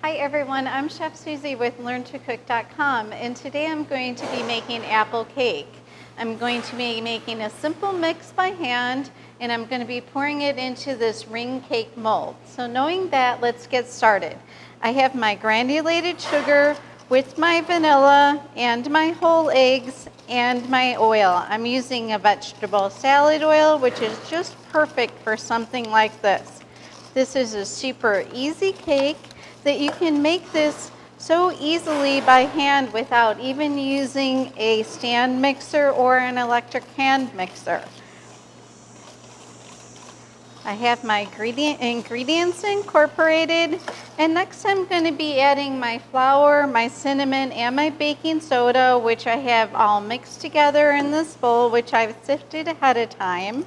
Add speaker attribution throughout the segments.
Speaker 1: Hi everyone, I'm Chef Susie with LearnToCook.com, and today I'm going to be making apple cake. I'm going to be making a simple mix by hand, and I'm going to be pouring it into this ring cake mold. So knowing that, let's get started. I have my granulated sugar with my vanilla and my whole eggs and my oil. I'm using a vegetable salad oil, which is just perfect for something like this. This is a super easy cake that you can make this so easily by hand without even using a stand mixer or an electric hand mixer. I have my ingredients incorporated, and next I'm going to be adding my flour, my cinnamon, and my baking soda, which I have all mixed together in this bowl, which I've sifted ahead of time.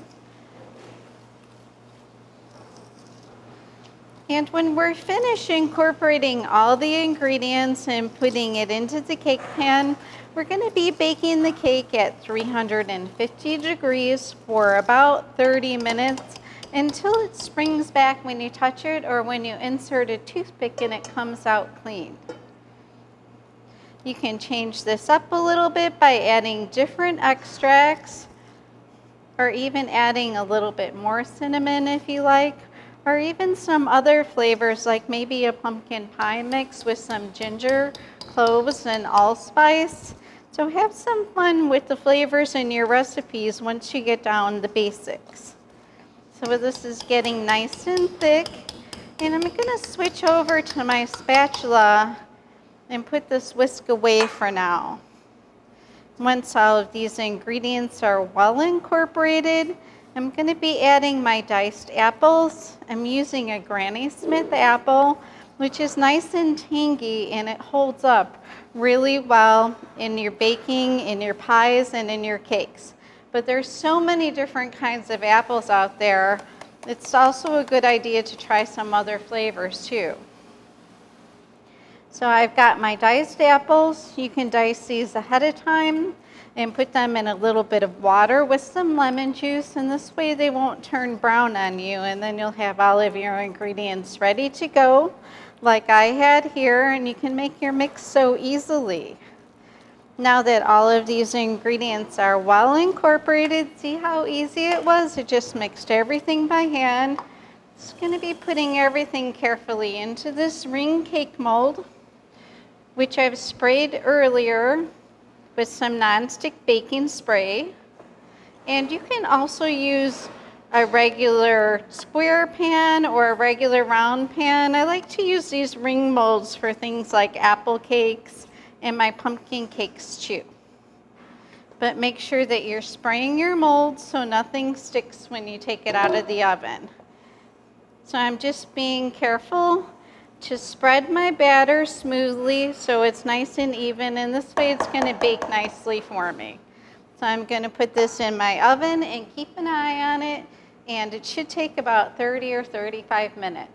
Speaker 1: And when we're finished incorporating all the ingredients and putting it into the cake pan, we're going to be baking the cake at 350 degrees for about 30 minutes until it springs back when you touch it or when you insert a toothpick and it comes out clean. You can change this up a little bit by adding different extracts, or even adding a little bit more cinnamon if you like, or even some other flavors like maybe a pumpkin pie mix with some ginger, cloves, and allspice. So have some fun with the flavors in your recipes once you get down the basics. So this is getting nice and thick, and I'm going to switch over to my spatula and put this whisk away for now. Once all of these ingredients are well incorporated, I'm going to be adding my diced apples. I'm using a Granny Smith apple, which is nice and tangy, and it holds up really well in your baking, in your pies, and in your cakes. But there's so many different kinds of apples out there. It's also a good idea to try some other flavors too. So I've got my diced apples. You can dice these ahead of time and put them in a little bit of water with some lemon juice, and this way they won't turn brown on you, and then you'll have all of your ingredients ready to go like I had here, and you can make your mix so easily. Now that all of these ingredients are well incorporated, see how easy it was? I just mixed everything by hand. Just going to be putting everything carefully into this ring cake mold, which I've sprayed earlier with some nonstick baking spray. And you can also use a regular square pan or a regular round pan. I like to use these ring molds for things like apple cakes and my pumpkin cakes too. But make sure that you're spraying your mold so nothing sticks when you take it out of the oven. So I'm just being careful to spread my batter smoothly so it's nice and even, and this way it's going to bake nicely for me. So I'm going to put this in my oven and keep an eye on it, and it should take about 30 or 35 minutes.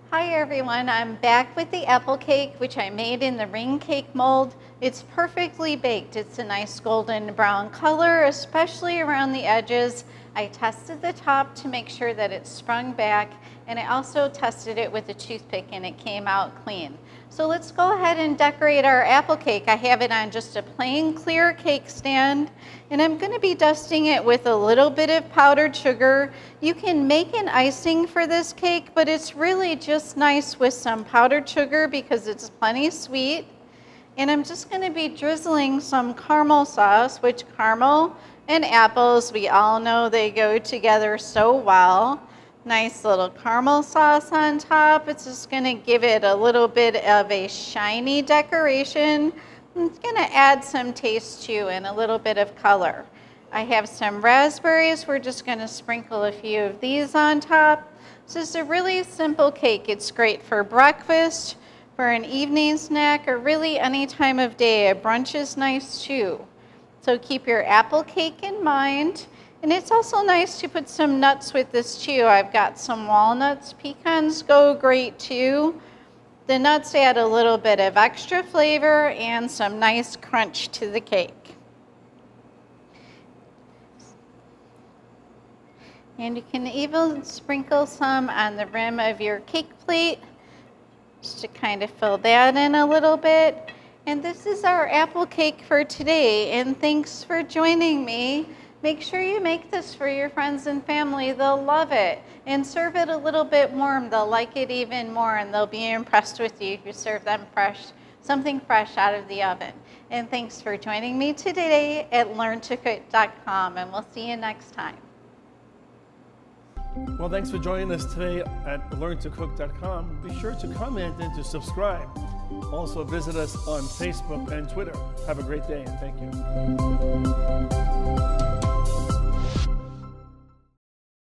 Speaker 1: Hi everyone, I'm back with the apple cake, which I made in the ring cake mold. It's perfectly baked. It's a nice golden brown color, especially around the edges. I tested the top to make sure that it sprung back, and I also tested it with a toothpick and it came out clean. So let's go ahead and decorate our apple cake. I have it on just a plain clear cake stand, and I'm going to be dusting it with a little bit of powdered sugar. You can make an icing for this cake, but it's really just nice with some powdered sugar because it's plenty sweet. And I'm just going to be drizzling some caramel sauce, which caramel and apples, we all know they go together so well. Nice little caramel sauce on top. It's just going to give it a little bit of a shiny decoration. It's going to add some taste too and a little bit of color. I have some raspberries. We're just going to sprinkle a few of these on top. This is a really simple cake. It's great for breakfast, for an evening snack, or really any time of day. A brunch is nice too. So keep your apple cake in mind. And it's also nice to put some nuts with this too. I've got some walnuts. Pecans go great too. The nuts add a little bit of extra flavor and some nice crunch to the cake. And you can even sprinkle some on the rim of your cake plate, just to kind of fill that in a little bit. And this is our apple cake for today, and thanks for joining me. Make sure you make this for your friends and family. They'll love it. And serve it a little bit warm. They'll like it even more, and they'll be impressed with you if you serve them fresh, something fresh out of the oven. And thanks for joining me today at learntocook.com, and we'll see you next time.
Speaker 2: Well, thanks for joining us today at learntocook.com. Be sure to comment and to subscribe. Also visit us on Facebook and Twitter. Have a great day, and thank you.